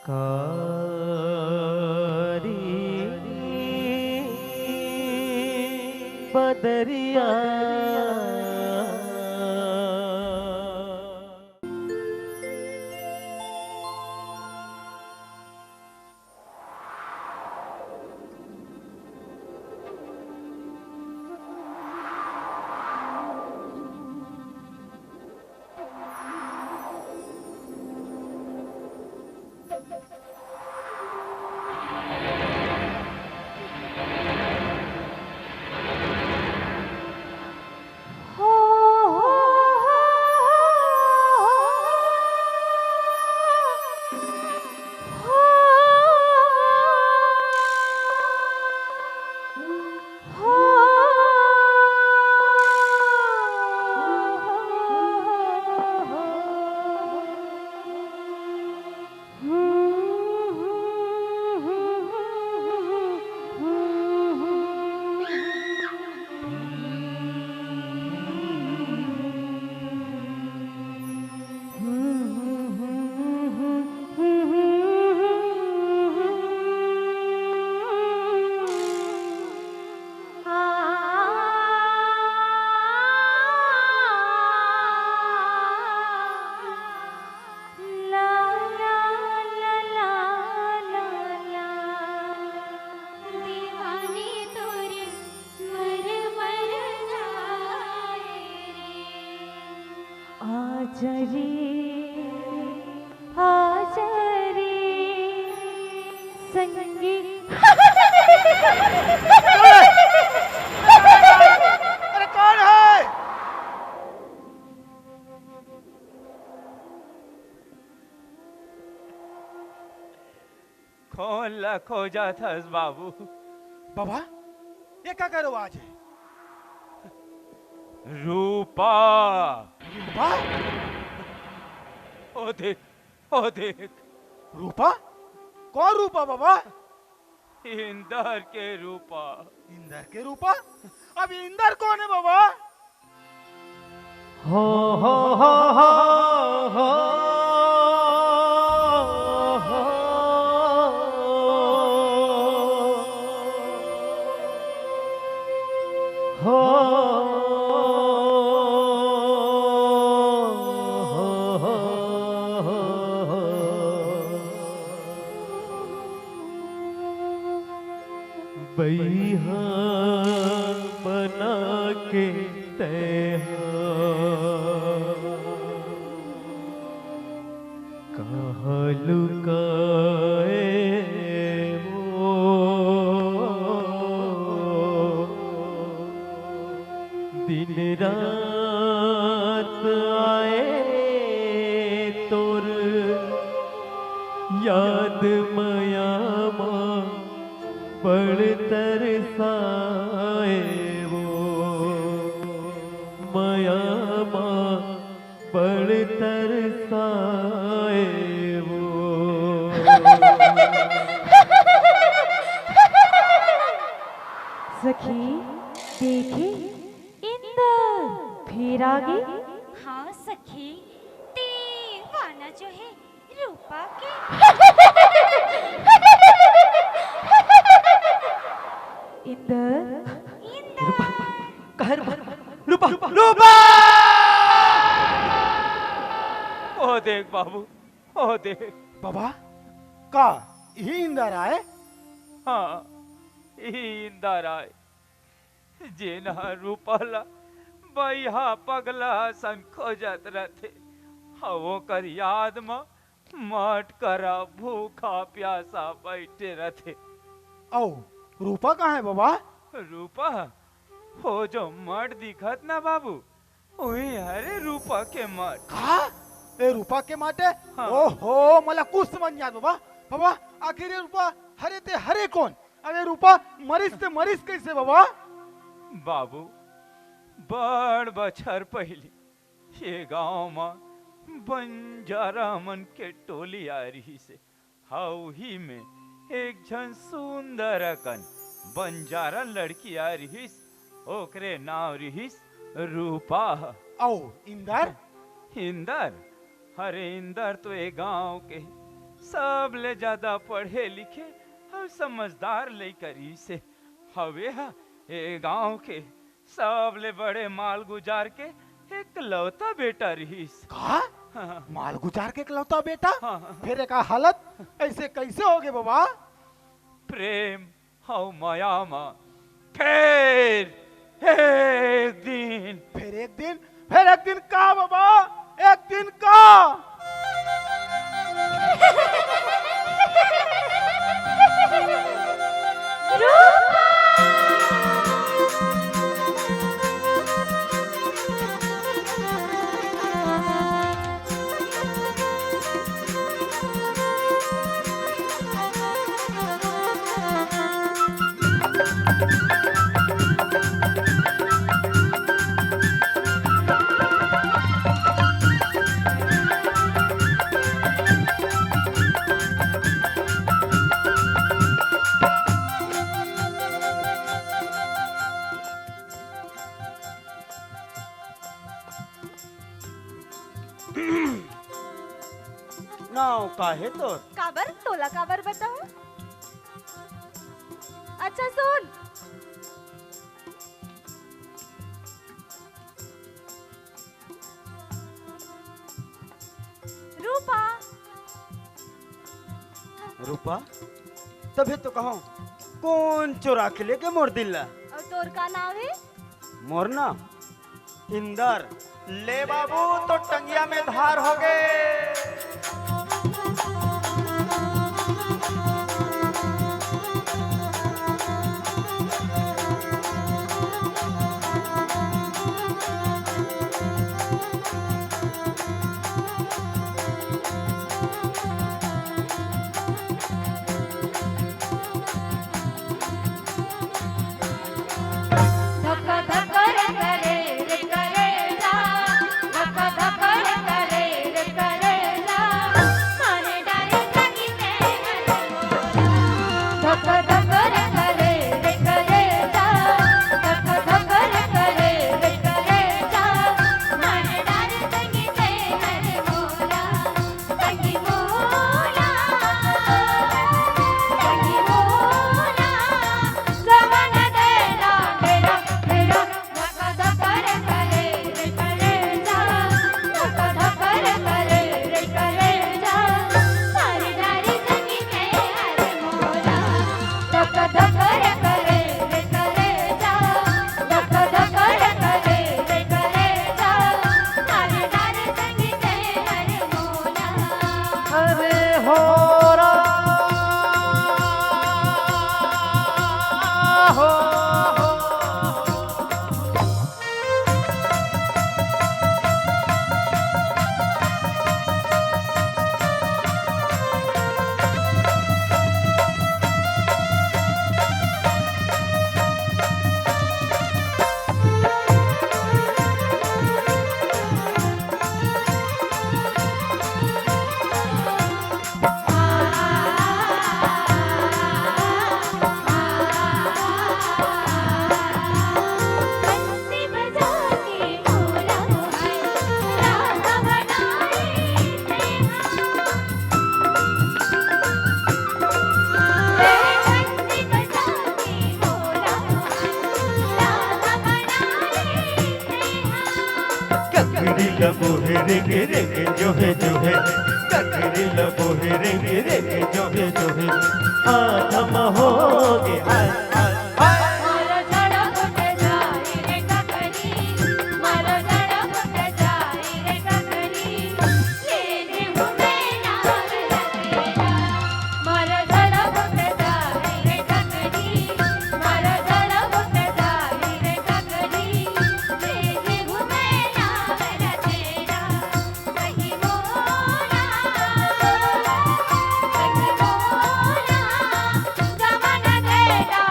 कारी बदरिया आजरी आजरी संगी अरे कौन है? कौन ला खोजा था बाबू? बाबा ये क्या करो आज? रूपा। रूपा? ओ देख, ओ देख। रूपा? कौन रूपा बाबा? इंदर के रूपा। इंदर के रूपा? अब इंदर कौन है बाबा? हो हो हो हो हो बैहा बना के कहाँ लुकाए वो दिन रात आए तोर याद मया बड़ तरसाए वो मया बड़ तरसाए वो। सखी देखी इंदर फिर आ गई। हाँ सखी, दीवाना जो है रूपा के। इंदर कहाँ रूपा रूपा रूपा! ओ देख बाबू, ओ देख। बाबा का यही इंदर आए? हाँ, इंदर आए। जेना रूपाला बैहा पगला सन खोजत रहते। वो कर याद में मट करा भूखा प्यासा बैठे रहते। औ रूपा कहाँ है बाबा? रूपा हो जो मठ दिखत ना बाबू, वही हरे रूपा के मठ। कहा? ए रूपा के माटे? हाँ। ओहो मला कुछ समझ नहीं आता बाबा। बाबा आखिर ये रूपा हरे ते हरे कौन? अरे रूपा मरीज ते मरीज कैसे बाबा? बाबू बड़ बछर पहले ये गांव में बंजारा मन के टोली आ रही से। हाउ ही में एक जन सुंदर अकन बंजारा लड़की आ रहीस, ओकरे नाव रहीस रूपा। औ इंदर? इंदर? अरे इंदर तो एक गांव के सब ले ज्यादा पढ़े लिखे और समझदार लेकरी से हवे हा ए गांव के सब ले बड़े माल गुजार के एक लौता बेटा रहीस। का हाँ, माल गुजार के इकलौता बेटा? हाँ। फिर का हालत ऐसे कैसे हो गए बाबा? प्रेम हौ माया मा फिर एक दिन फिर एक दिन का बाबा? एक दिन का? नाव काहे तो काबर तोला काबर बताओ। अच्छा सुन, रूपा रूपा तभी तो कहो कौन चोरा के लेके मोर दिल्ला। और तोर का नाम है? मोर नाम इंदर। ले बाबू तो टंगिया में धार हो गए। धक्का धक्का रे करे रे करे जा, धक्का धक्का रे करे रे करे जा, मारे डारे लगी ते हरे मोरा। धक्का धक्का रे करे रे करे जा, धक्का धक्का रे करे रे करे जा, मारे डारे लगी ते हरे मोरा। लगी मोरा, लगी मोरा, जमाना तेरा तेरा तेरा। धक्का धक्का रे करे रे करे जा, धक्का धक्का रे करे रे करे जा, सारी डारी लगी ते हरे मोरा। धक्का धक्का रे करे रे करे जा, धक्का धक्का रे करे रे करे जा, सारी डारी लगी ते हरे मोरा। अरे हो रा हो बंसी बजा के मोरा है राधा बनाए थे बंसी बजा के मोरा है राधा बनाए थे। ककड़ी लबोहे रे गे जो है ककड़ी लबोहे रे गे जो है आधम हो गे हाय हाय हाय। मारो जड़ा फुट जाए रे ककड़ी, मारो जड़ा फुट जाए रे ककड़ी, ले ले मुझे नाम रखेगा। मारो जड़ा फुट जाए रे ककड़ी, मारो जड़ा फुट जाए रे ककड़ी, ले ले मुझे नाम रखेगा। सही मोरा, सही मोरा, जमाना तेरा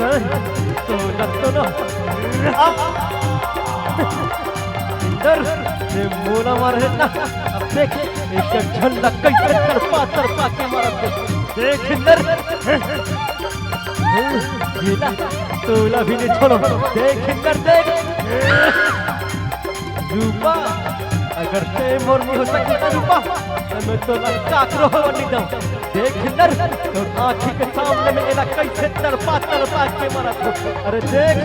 तो ना इंदर ये मोला मारे ना अब देख एक झंडा कैसे तड़पा के मारा देख इंदर ये ना तोला भी नहीं छोड़ो देख इंदर देख रूपा अगर ते मोर मुंह से कितना रूपा मैं तो काकरो नहीं दूं देख इंदर तो आँखी के सामने में एला कैसे तड़पा के मारा अरे देख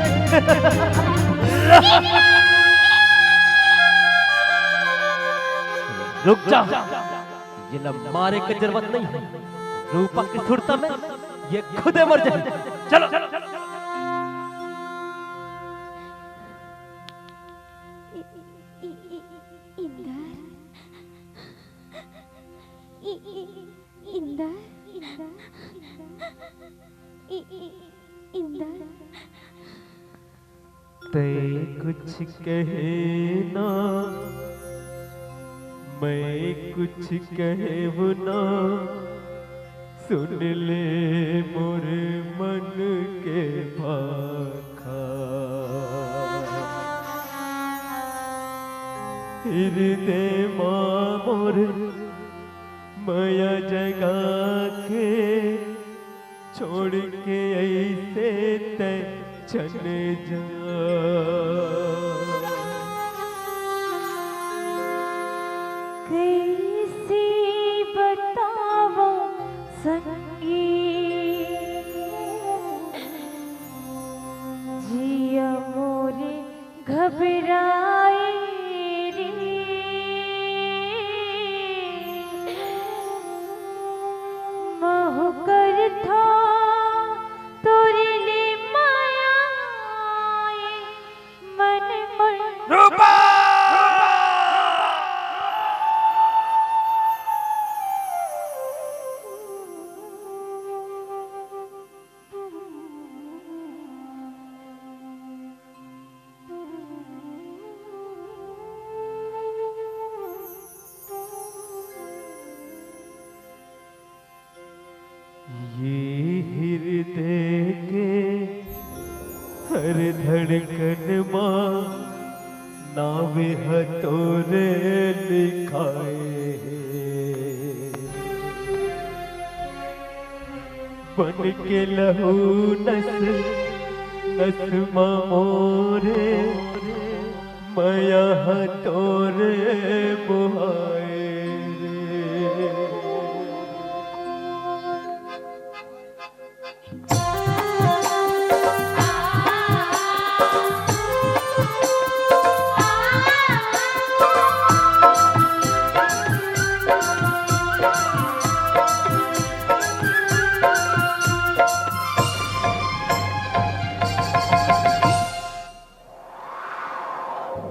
रुक जा ये ना मारे की जरूरत नहीं है रूपा की सुरता में ये खुदे मर जाए चलो ते कुछ कहे ना मैं कुछ कहूँ ना सुन ले मोर मन के भाखा हृदय माँ मोर माया जगा के छोड़ के ऐसे ते चले जा कैसे बताओ संगी जिया मोरे घबराए रे मोह कर था तोरे ले माया मन मन रूपा ये हृदय के हर धड़कन माँ नावे हथोरे लिखाए बन के लहू नस नस मोरे माया हथोरे बुहाए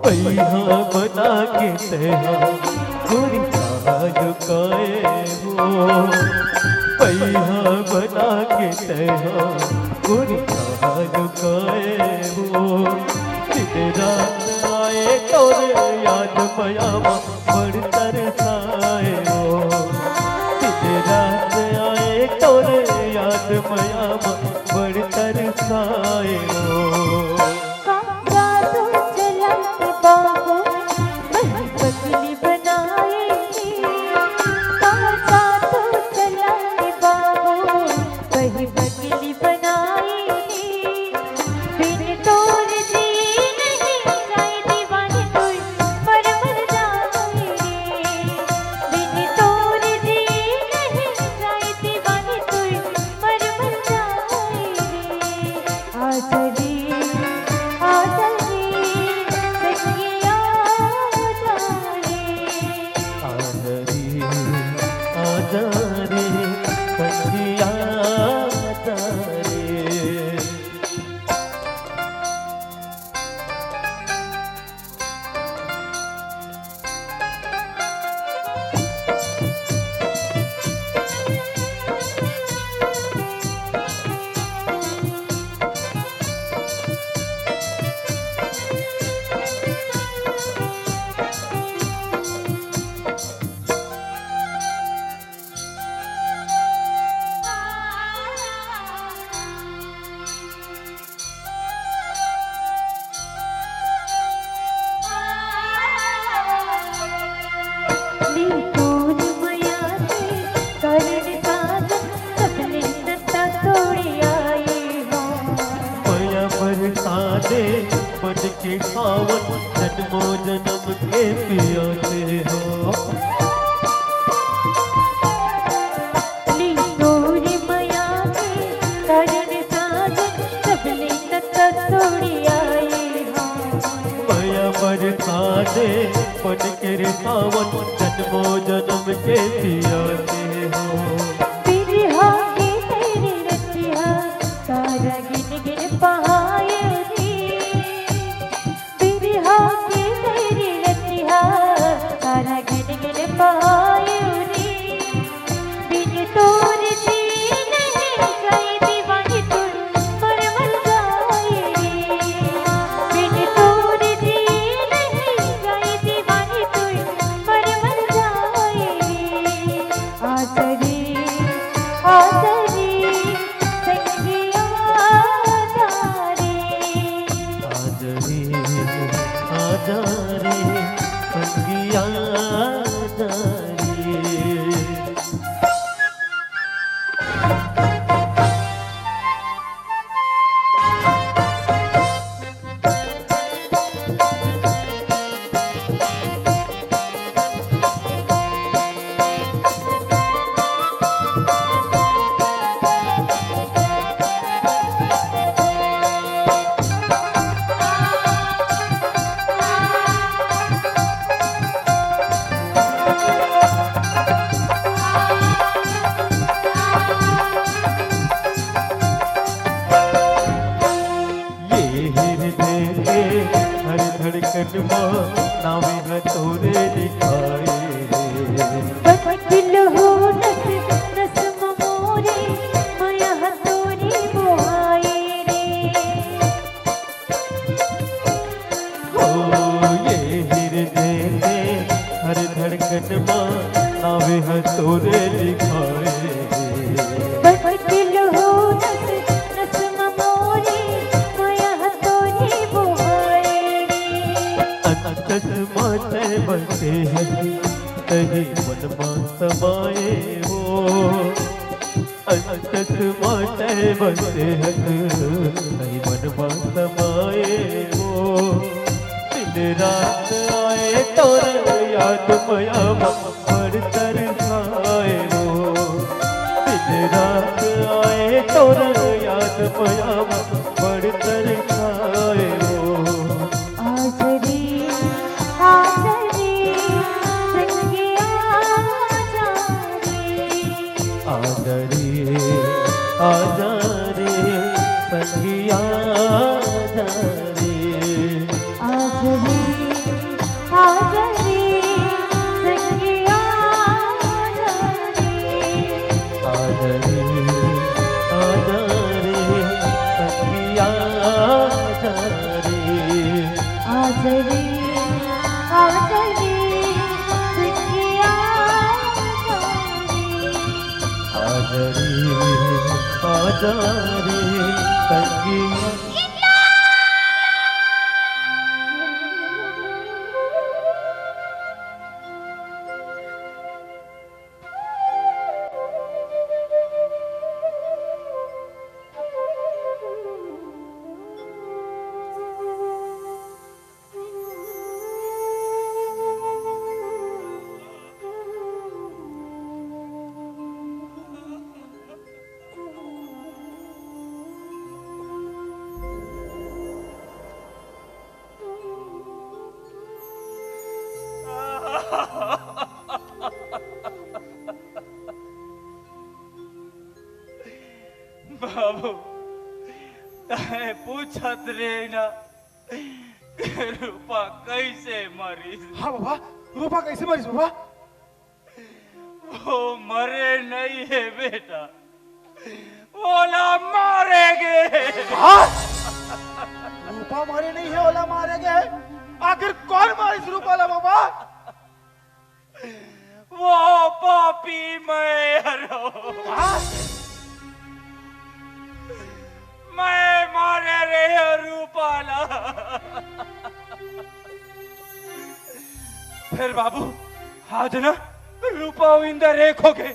पहिया बना के तहा गोरी झुकाए हो पहिया बना के तहा गोरी झुकाए हो तेरा आए तोरे याद मयामा बड़ तरसाए हो तेरा आए तोरे याद मयामा बड़ तरसाए हो दे बन के रे सावन जन्मो जन्म के पिया से हो बिरहा के तेरे रतिया तारा गिन गिन पहाए रे बिरहा के तेरे रतिया तारा गिन गिन पहाए रे बिन तोर जी नहीं जाए दीवानी तुर परवल जाए रे बिन तोर जी नहीं जाए दीवानी तुर परवल जाए रे आसरी आसरी संगिया जारे आज रे आजा रे संगिया जा रे हर धड़कन नावे है तोरे दिखाए दिल हो नस नस मोरे माया हतोरी बुहाए रे ओ ये हृदय के हर धड़कन नावे है तोरे दिखाए दिल हो नस नस मोरे माया हतोरी बुहाए रे अंतस माते बसे हैं तही मन में समाए हो अंतस माते बसे हैं तही मन में समाए हो दिन रात आए तोर याद मया पर तरसाए हो दिन रात आए तोर याद मया पर तरसाए हो आसरी आसरी संगिया जारे आदरे आदरे संगिया जारे आसरी आसरी संगिया जारे आदरे आदरे संगिया जारे आसरी आसरी संगिया जारे आदरे आदरे संगिया बाबू तहे पूछत रे ना के रूपा कैसे मरी हाँ बाबा रूपा कैसे मरीज बाबा वो मरे नहीं है बेटा ओला मारेगे हाँ रूपा मारे नहीं है ओला मारे गए आखिर कौन मारे इस रूपा ला बाबा वो पापी मैं हरो हाँ मैं मारे रे रूपाला फिर बाबू आज ना रूपा इंदर एक हो गए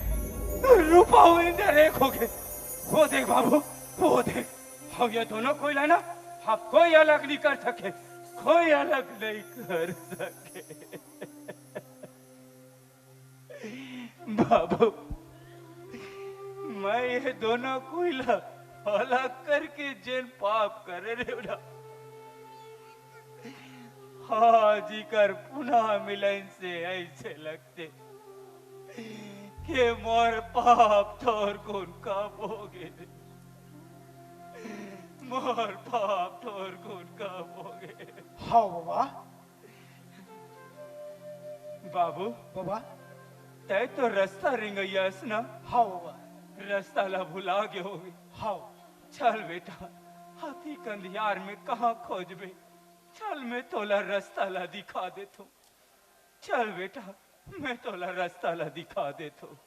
रूपा इंदर एक हो गए वो देख बाबू वो देख हम ये दोनों कोई लाना हम कोई अलग नहीं कर सके कोई अलग नहीं कर सके बाबू मैं ये दोनों कोई अलग करके जिन पाप करे रे बेटा हाजी कर पुनः मिलन से ऐसे लगते कि मोर पाप तोर गुण का भोगे, मोर पाप तोर गुण का भोगे। हाँ बाबा। बाबू बाबा। तय तो रास्ता रिंगैयास ना। हाँ बाबा। रास्ता ला भुला गए होगे। हाँ। चल बेटा, हाथी कंधियार में कहाँ खोजबे, चल मैं तोला रास्ता ला दिखा देता हूँ। चल बेटा, मैं तोला रास्ता ला दिखा देता हूँ।